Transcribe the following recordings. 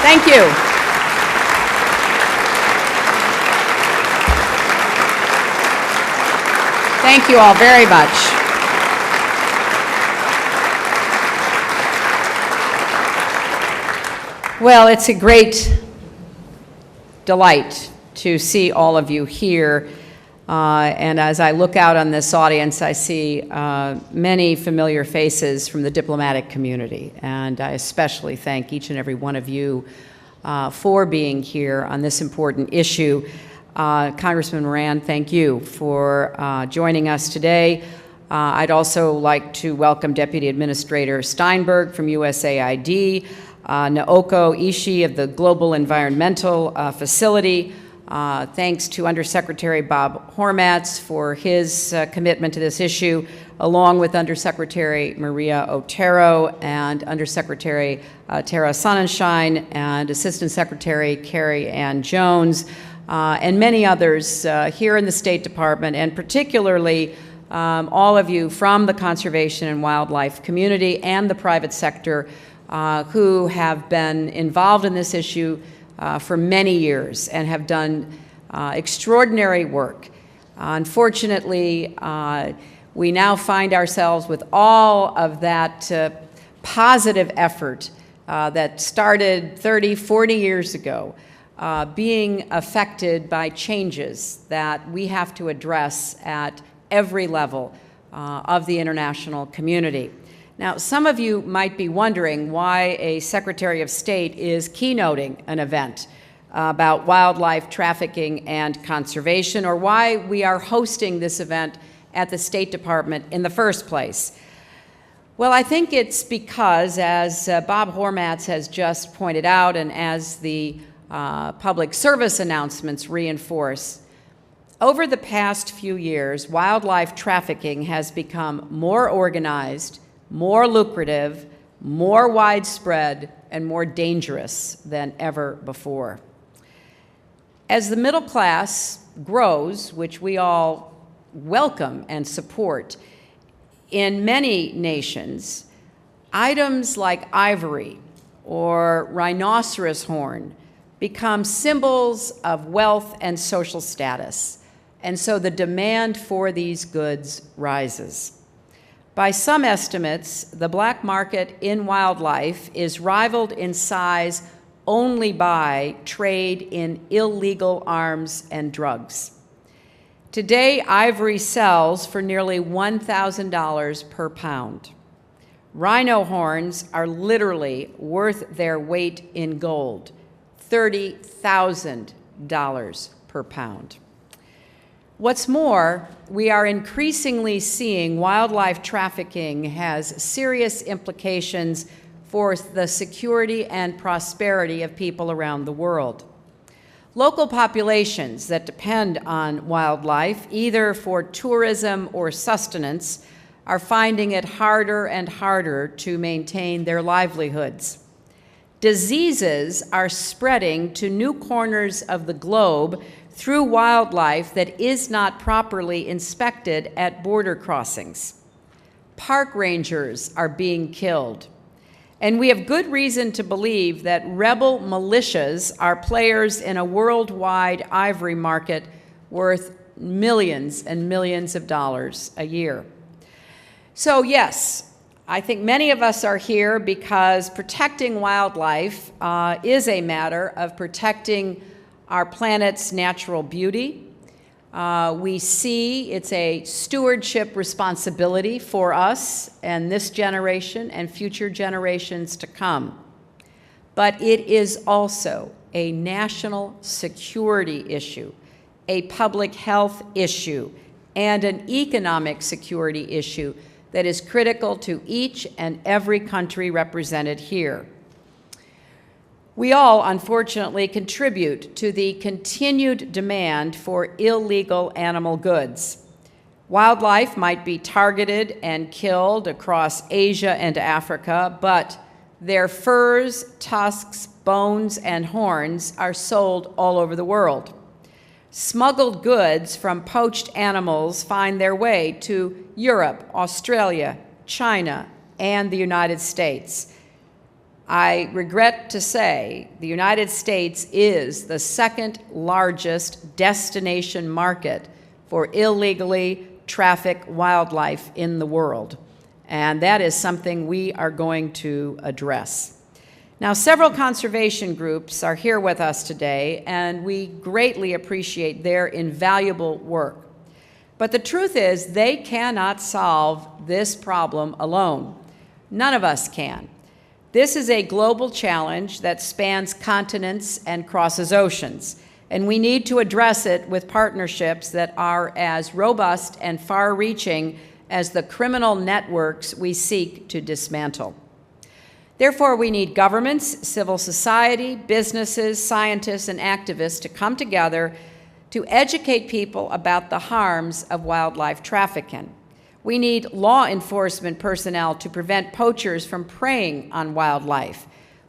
Thank you. Thank you all very much. Well, it's a great delight to see all of you here. And as I look out on this audience, I see many familiar faces from the diplomatic community. And I especially thank each and every one of you for being here on this important issue. Congressman Moran, thank you for joining us today. I'd also like to welcome Deputy Administrator Steinberg from USAID, Naoko Ishii of the Global Environmental Facility. Thanks to Under Secretary Bob Hormats for his commitment to this issue, along with Under Secretary Maria Otero and Under Secretary Sonenshine and Assistant Secretary Kerri-Ann Jones, and many others here in the State Department, and particularly all of you from the conservation and wildlife community and the private sector who have been involved in this issue for many years and have done extraordinary work. Unfortunately, we now find ourselves with all of that positive effort that started 30, 40 years ago being affected by changes that we have to address at every level of the international community. Now, some of you might be wondering why a Secretary of State is keynoting an event about wildlife trafficking and conservation, or why we are hosting this event at the State Department in the first place. Well, I think it's because, as Bob Hormats has just pointed out, and as the public service announcements reinforce, over the past few years, wildlife trafficking has become more organized, more lucrative, more widespread, and more dangerous than ever before. As the middle class grows, which we all welcome and support, in many nations, items like ivory or rhinoceros horn become symbols of wealth and social status, and so the demand for these goods rises. By some estimates, the black market in wildlife is rivaled in size only by trade in illegal arms and drugs. Today, ivory sells for nearly $1,000 per pound. Rhino horns are literally worth their weight in gold, $30,000 per pound. What's more, we are increasingly seeing wildlife trafficking has serious implications for the security and prosperity of people around the world. Local populations that depend on wildlife, either for tourism or sustenance, are finding it harder and harder to maintain their livelihoods. Diseases are spreading to new corners of the globe through wildlife that is not properly inspected at border crossings. Park rangers are being killed. And we have good reason to believe that rebel militias are players in a worldwide ivory market worth millions and millions of dollars a year. So yes, I think many of us are here because protecting wildlife is a matter of protecting our planet's natural beauty. We see it's a stewardship responsibility for us and this generation and future generations to come. But it is also a national security issue, a public health issue, and an economic security issue that is critical to each and every country represented here. We all, unfortunately, contribute to the continued demand for illegal animal goods. Wildlife might be targeted and killed across Asia and Africa, but their furs, tusks, bones, and horns are sold all over the world. Smuggled goods from poached animals find their way to Europe, Australia, China, and the United States. I regret to say the United States is the second largest destination market for illegally trafficked wildlife in the world. And that is something we are going to address. Now, several conservation groups are here with us today, and we greatly appreciate their invaluable work. But the truth is, they cannot solve this problem alone. None of us can. This is a global challenge that spans continents and crosses oceans, and we need to address it with partnerships that are as robust and far-reaching as the criminal networks we seek to dismantle. Therefore, we need governments, civil society, businesses, scientists, and activists to come together to educate people about the harms of wildlife trafficking. We need law enforcement personnel to prevent poachers from preying on wildlife.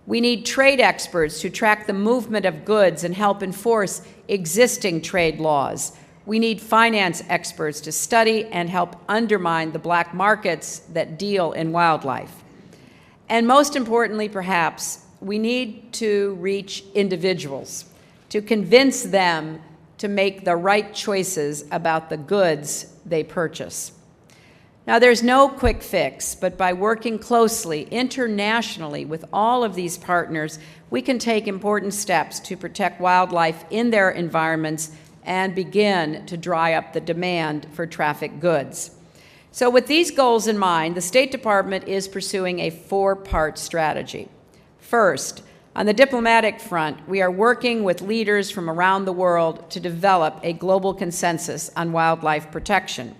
We need trade experts to track the movement of goods and help enforce existing trade laws. We need finance experts to study and help undermine the black markets that deal in wildlife. And most importantly, perhaps, we need to reach individuals, to convince them to make the right choices about the goods they purchase. Now, there's no quick fix, but by working closely internationally with all of these partners, we can take important steps to protect wildlife in their environments and begin to dry up the demand for trafficked goods. So with these goals in mind, the State Department is pursuing a four-part strategy. First, on the diplomatic front, we are working with leaders from around the world to develop a global consensus on wildlife protection.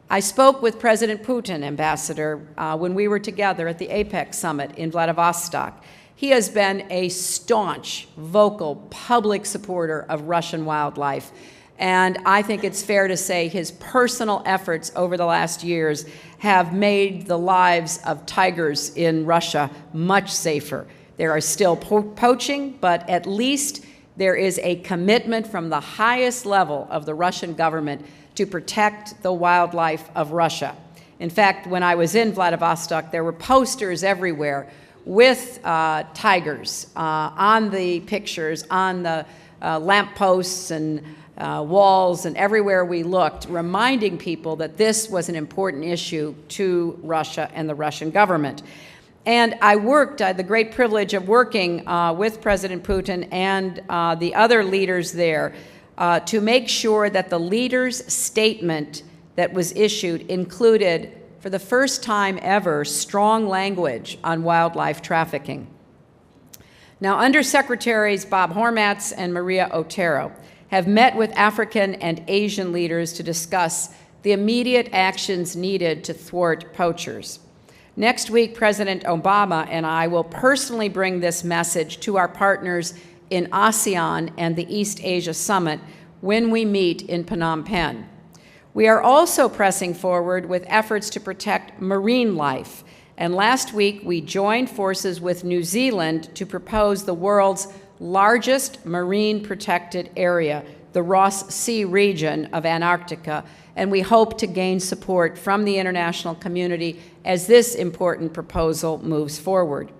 I spoke with President Putin, Ambassador, when we were together at the APEC summit in Vladivostok. He has been a staunch, vocal, public supporter of Russian wildlife, and I think it's fair to say his personal efforts over the last years have made the lives of tigers in Russia much safer. There are still poaching, but at least there is a commitment from the highest level of the Russian government to protect the wildlife of Russia. In fact, when I was in Vladivostok, there were posters everywhere with tigers on the pictures, on the lampposts and walls, and everywhere we looked, reminding people that this was an important issue to Russia and the Russian government. And I had the great privilege of working with President Putin and the other leaders there to make sure that the leader's statement that was issued included, for the first time ever, strong language on wildlife trafficking. Now, Under Secretaries Bob Hormats and Maria Otero have met with African and Asian leaders to discuss the immediate actions needed to thwart poachers. Next week, President Obama and I will personally bring this message to our partners in ASEAN and the East Asia Summit when we meet in Phnom Penh. We are also pressing forward with efforts to protect marine life, and last week we joined forces with New Zealand to propose the world's largest marine protected area, the Ross Sea region of Antarctica, and we hope to gain support from the international community as this important proposal moves forward.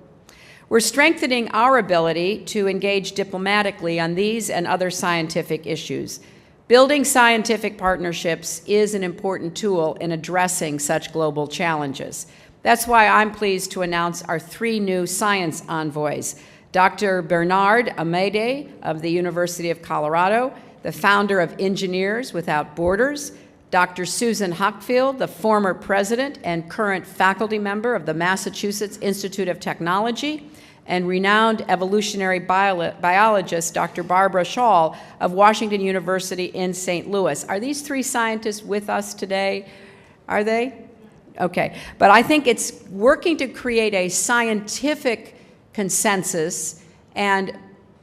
We're strengthening our ability to engage diplomatically on these and other scientific issues. Building scientific partnerships is an important tool in addressing such global challenges. That's why I'm pleased to announce our 3 new science envoys: Dr. Bernard Amede of the University of Colorado, the founder of Engineers Without Borders; Dr. Susan Hockfield, the former president and current faculty member of the Massachusetts Institute of Technology; and renowned evolutionary biologist, Dr. Barbara Schall of Washington University in St. Louis. Are these 3 scientists with us today? Are they? Okay. But I think it's working to create a scientific consensus and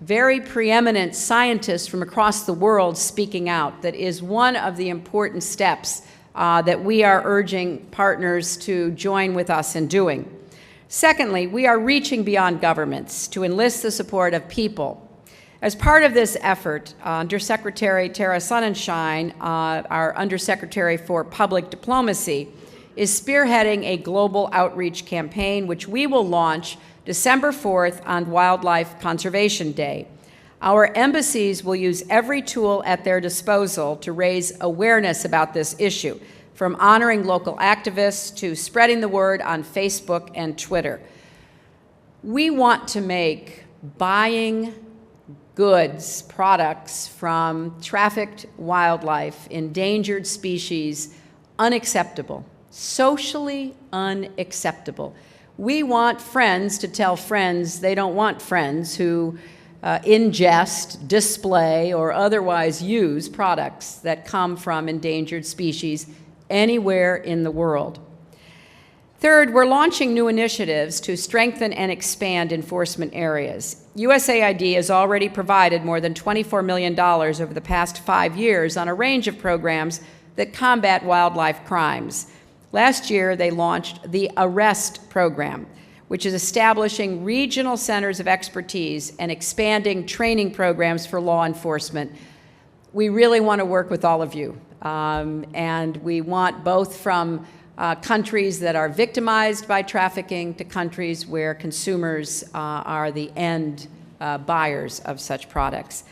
very preeminent scientists from across the world speaking out that is one of the important steps that we are urging partners to join with us in doing. Secondly, we are reaching beyond governments to enlist the support of people. As part of this effort, Undersecretary Tara Sonenshine, our Undersecretary for Public Diplomacy, is spearheading a global outreach campaign which we will launch December 4th on Wildlife Conservation Day. Our embassies will use every tool at their disposal to raise awareness about this issue, from honoring local activists to spreading the word on Facebook and Twitter. We want to make buying goods, products from trafficked wildlife, endangered species, unacceptable, socially unacceptable. We want friends to tell friends they don't want friends who ingest, display, or otherwise use products that come from endangered species anywhere in the world. Third, we're launching new initiatives to strengthen and expand enforcement areas. USAID has already provided more than $24 million over the past 5 years on a range of programs that combat wildlife crimes. Last year, they launched the ARREST program, which is establishing regional centers of expertise and expanding training programs for law enforcement. We really want to work with all of you, and we want both from countries that are victimized by trafficking to countries where consumers are the end buyers of such products.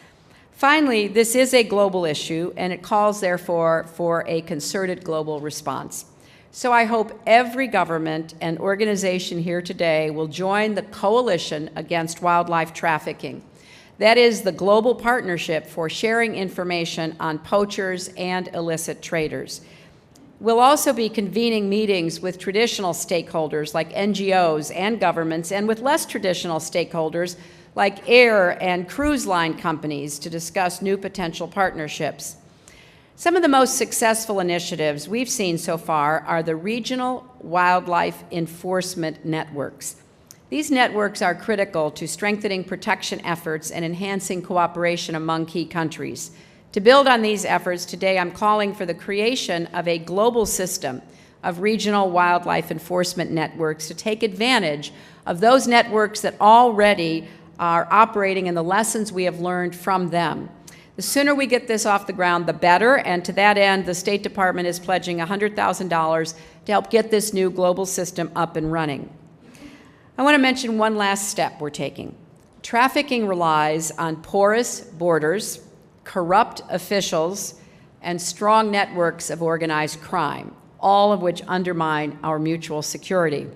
Finally, this is a global issue, and it calls, therefore, for a concerted global response. So I hope every government and organization here today will join the Coalition Against Wildlife Trafficking. That is the global partnership for sharing information on poachers and illicit traders. We'll also be convening meetings with traditional stakeholders like NGOs and governments, and with less traditional stakeholders like air and cruise line companies to discuss new potential partnerships. Some of the most successful initiatives we've seen so far are the regional wildlife enforcement networks. These networks are critical to strengthening protection efforts and enhancing cooperation among key countries. To build on these efforts, today I'm calling for the creation of a global system of regional wildlife enforcement networks to take advantage of those networks that already are operating and the lessons we have learned from them. The sooner we get this off the ground, the better, and to that end, the State Department is pledging $100,000 to help get this new global system up and running. I want to mention one last step we're taking. Trafficking relies on porous borders, corrupt officials, and strong networks of organized crime, all of which undermine our mutual security.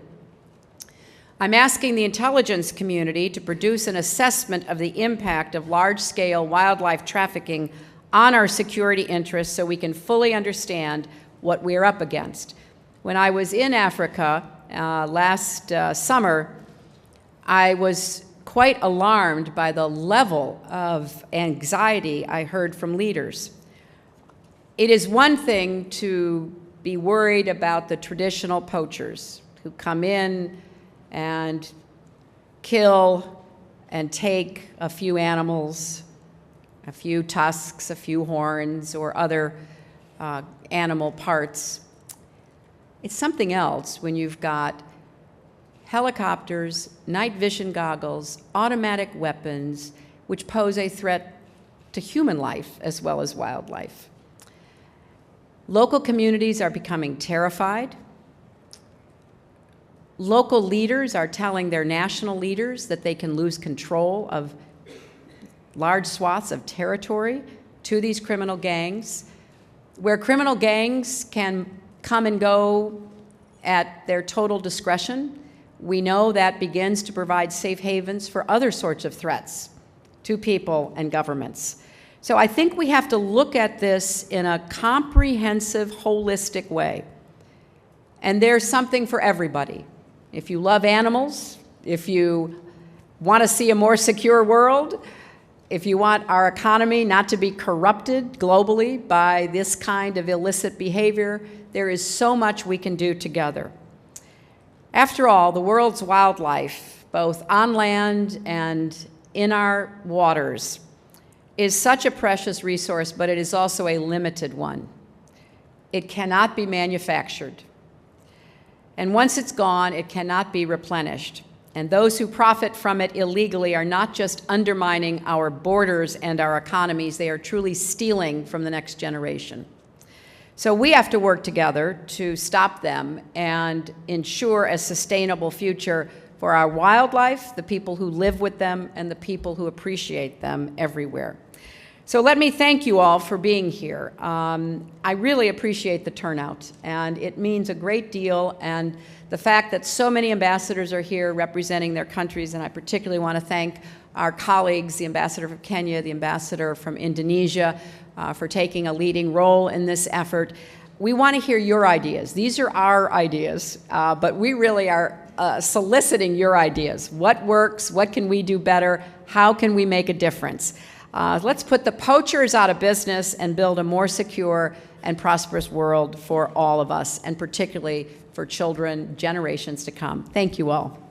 I'm asking the intelligence community to produce an assessment of the impact of large-scale wildlife trafficking on our security interests so we can fully understand what we're up against. When I was in Africa last summer, I was quite alarmed by the level of anxiety I heard from leaders. It is one thing to be worried about the traditional poachers who come in and kill and take a few animals, a few tusks, a few horns, or other animal parts. It's something else when you've got helicopters, night vision goggles, automatic weapons, which pose a threat to human life as well as wildlife. Local communities are becoming terrified. Local leaders are telling their national leaders that they can lose control of large swaths of territory to these criminal gangs, where criminal gangs can come and go at their total discretion. We know that begins to provide safe havens for other sorts of threats to people and governments. So I think we have to look at this in a comprehensive, holistic way. And there's something for everybody. If you love animals, if you want to see a more secure world, if you want our economy not to be corrupted globally by this kind of illicit behavior, there is so much we can do together. After all, the world's wildlife, both on land and in our waters, is such a precious resource, but it is also a limited one. It cannot be manufactured. And once it's gone, it cannot be replenished. And those who profit from it illegally are not just undermining our borders and our economies, they are truly stealing from the next generation. So we have to work together to stop them and ensure a sustainable future for our wildlife, the people who live with them, and the people who appreciate them everywhere. So let me thank you all for being here. I really appreciate the turnout, and it means a great deal, and the fact that so many ambassadors are here representing their countries, and I particularly want to thank our colleagues, the ambassador from Kenya, the ambassador from Indonesia, for taking a leading role in this effort. We want to hear your ideas. These are our ideas, but we really are soliciting your ideas. What works? What can we do better? How can we make a difference? Let's put the poachers out of business and build a more secure and prosperous world for all of us, and particularly for children, generations to come. Thank you all.